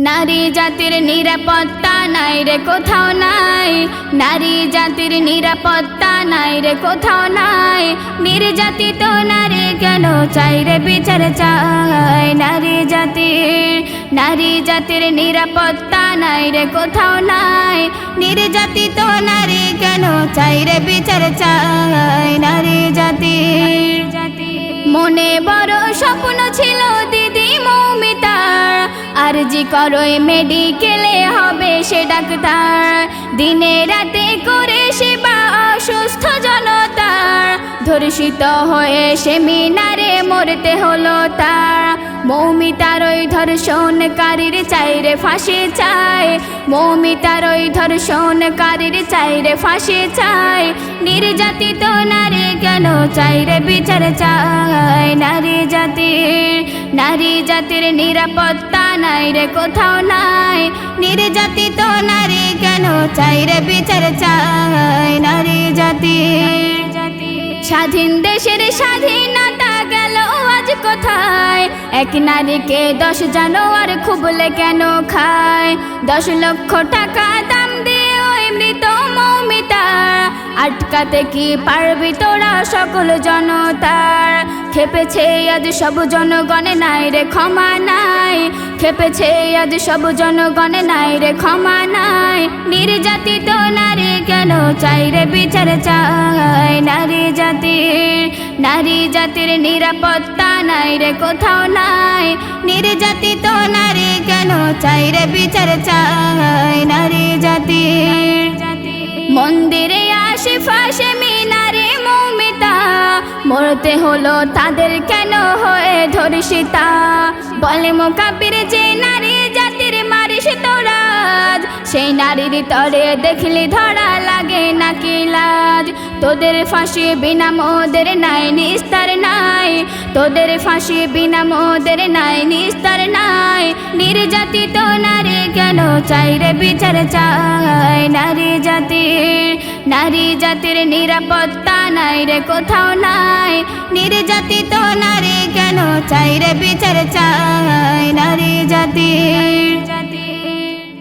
নারী জাতির নিরাপত্তা নাই রে কোথাও নাই, নারী জাতির নিরাপত্তা নাই রে কোথাও নাই। নির্যাতিত নারী কেন চাই রে বিচার চাই, নারী জাতির নিরাপত্তা নাই রে কোথাও নাই। নির্যাতিত নারী কেন চাই রে বিচার চাই, নারী জাতির। মনে বড় স্বপ্ন ছিল দিদি মৌমিতার, আরজি করোয় মেডিকেলে হবে সে ডাক্তার। দিনে রাতে করে সেবা অসুস্থ জনতার, ধর্ষিত হয়ে সেমিনারে মরতে হলো তার। মৌমিতার ওই ধর্ষণকারীর চাই রে ফাঁসি চাই, মৌমিতার ওই ধর্ষণকারীর চাই রে ফাঁসি চাই। নির্যাতিত নারী কেন চাই রে বিচার চাই, নারী জাতির নিরাপত্তা নাই রে কোথাও নাই। নির্যাতিত নারী কেন চাই রে বিচার চাই, নারী জাতির। স্বাধীন দেশের স্বাধীনতা গেল আজ কোথায়, এক নারীকে 10 জানোয়ার খুবলে কেন খায়। 10 লক্ষ টাকা দাম দিয়ে ওই মৃত মৌমিতা, আটকাতে কি পারবি তোরা সকল জনতার। খেপেছে আজ সব জনগণে নাই রে ক্ষমা নাই, খেপেছে আজ সব জনগণে নাই রে ক্ষমা নাই। নির্যাতিত নারী কেন চাই রে বিচার চাই, নারী জাতির নিরাপত্তা নাই রে কোথাও নাই। নির্যাতিত নারী কেন চাই রে বিচার চাই, নারী জাতির। মন্দিরে আশেপাশে মিনারে মৌমিতা, মরতে হলো তাদের কেন হয়ে ধর্ষিতা। বলে মোকাবির যে নারী জাতির মারিস তোরা, সেই নারীর তরে দেখলি ধরা লাগে নাকি লাজ। তোদের ফাঁসি বিনা মোদের নাই নিস্তার নাই, তোদের ফাঁসি বিনা মোদের নাই নিস্তার নাই। নির্যাতিত নারী কেন চাই রে বিচার চাই, নারী জাতির নিরাপত্তা নাই রে কোথাও নাই। নির্যাতিত নারী কেন চাই রে বিচার চাই, নারী জাতির।